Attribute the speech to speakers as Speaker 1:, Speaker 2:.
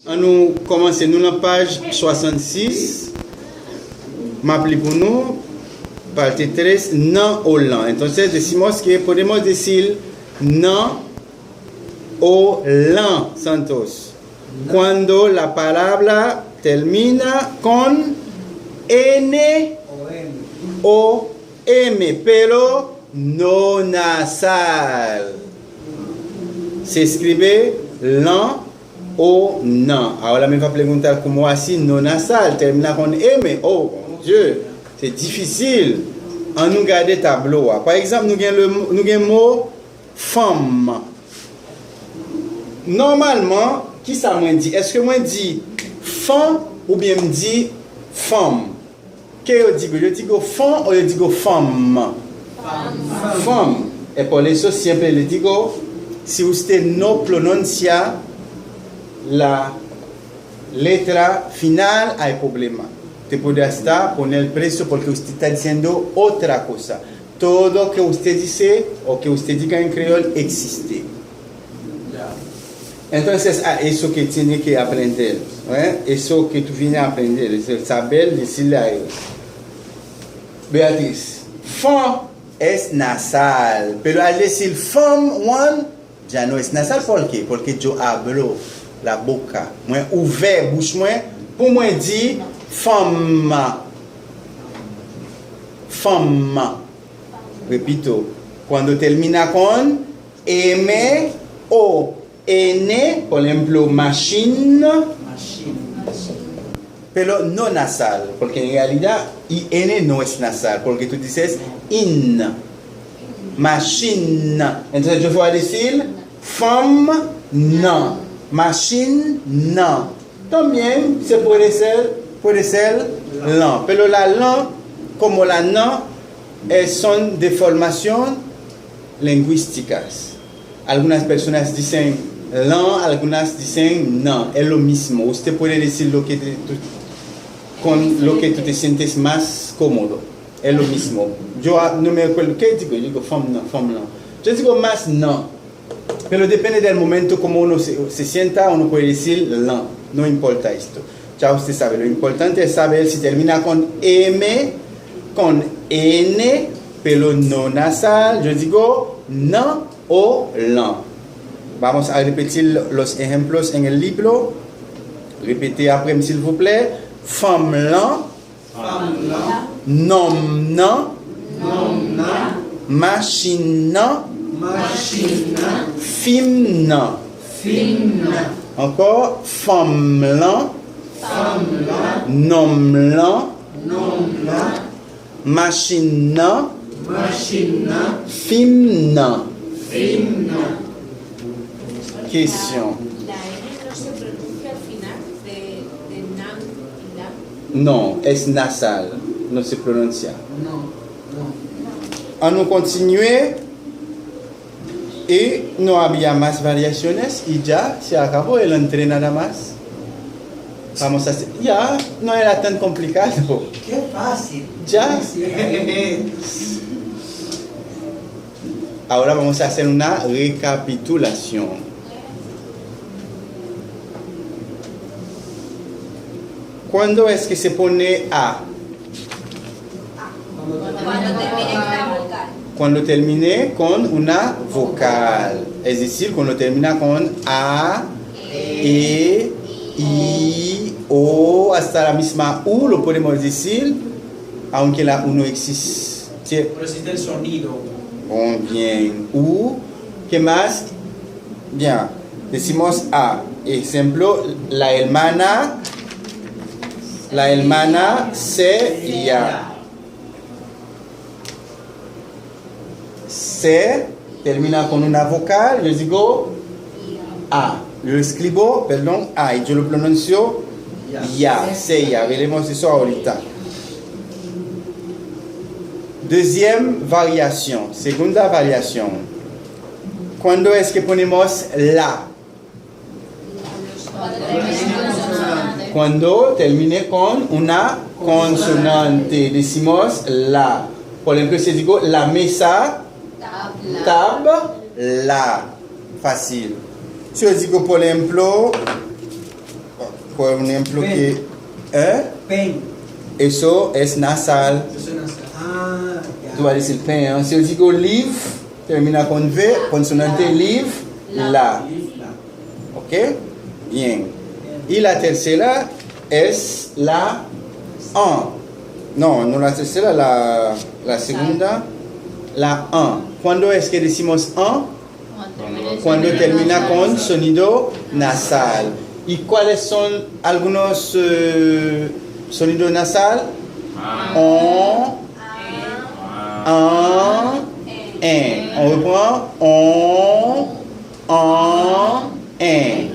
Speaker 1: Nous commençons nous la page 66. M'appelez pour nous parte 3 non o lan. Entonces decimos que podemos decir non o lan, Santos, cuando la palabra termina con N o M, pero no nasal. Se escribe lan o non. Ahora me va a preguntar cómo así no nasal, termina con M. Oh mon Dieu, c'est difficile. On nous garde tableau. Par exemple, nous avons le mot femme. Normalement, qui ça moi dit? Est-ce que moi dit femme ou bien me dit femme? Qu'est-ce que je dis? Je dis femme ou je dis femme? Femme. Et pour les choses simples, je dis si vous no pronuncia la letra final hay problema. Te puede hasta poner el precio porque usted está diciendo otra cosa. Todo que usted dice o que usted diga en creol existe. Entonces, eso que tiene que aprender, eso que tú vienes a aprender, es saber decirle a ellos. Beatriz, femme es nasal, pero al decir femme, one, ya no es nasal. ¿Por qué? Porque yo hablo la boca, moi ouvert bouche moi pour moi dire femme. Femme. Repito, cuando termina con M o N, por ejemplo, machine, pero no nasal, porque en realidad IN no es nasal, porque tú dices in, machine. Entonces yo voy a decir femme, no, machine, no. También se puede ser lan, pero la lan, como la no, son deformaciones lingüísticas. Algunas personas dicen lan, algunas dicen no, es lo mismo. Usted puede decir con lo que tú te sientes más cómodo, es lo mismo. Yo no me acuerdo, ¿qué digo? Yo digo femme no. Yo digo más no, pero depende del momento como uno se sienta, uno puede decir lan, no importa esto. Ya usted sabe, lo importante es saber si termina con M, con N, pero no nasal. Yo digo no o lan. Vamos a repetir los ejemplos en el libro. Repetez après, s'il vous plaît. Femme lan, nom nan, machine nan, film nan. Encore, femme lan, nom lan, machine nan, film nan. Question.
Speaker 2: La N no se pronuncia al final de nam y lam.
Speaker 1: No, es nasal, no se pronuncia. On continue y no había más variaciones y ya se acabó el entre nada más. Vamos a hacer, ya no era tan complicado.
Speaker 3: Qué fácil.
Speaker 1: Ya. Ahora vamos a hacer una recapitulación. ¿Cuándo es que se pone A?
Speaker 2: Cuando termine con la vocal.
Speaker 1: Cuando termine con una vocal. Es decir, cuando termina con A, E, I, O, hasta la misma U, lo podemos decir, aunque la U no existe.
Speaker 3: Pero existe el sonido.
Speaker 1: Muy bien. U, ¿qué más? Bien. Decimos A. Ejemplo, la hermana se ya. Se termina con una vocal, yo digo A. Yo escribo, perdón, A y yo lo pronuncio ya, se ya. Veremos eso ahorita. Deuxième variación, segunda variación. ¿Cuándo es que ponemos la? Cuando termine con una consonante, decimos la. Por ejemplo, si digo la mesa, tab, la. Fácil. Si yo digo, por ejemplo, por ejemplo, que
Speaker 3: Pen.
Speaker 1: eso es nasal.
Speaker 3: Eso suena así. Ah, ya.
Speaker 1: Tú vas a decir pen. ¿Eh? Si yo digo live, termina con V, consonante live, la.
Speaker 3: La.
Speaker 1: ¿Ok? Bien. Y la tercera es la an. No la tercera, la segunda, la an. ¿Cuándo es que decimos an? Cuando termina con sonido nasal. ¿Y cuáles son algunos sonidos nasal? On, an, en. On reprend on, en.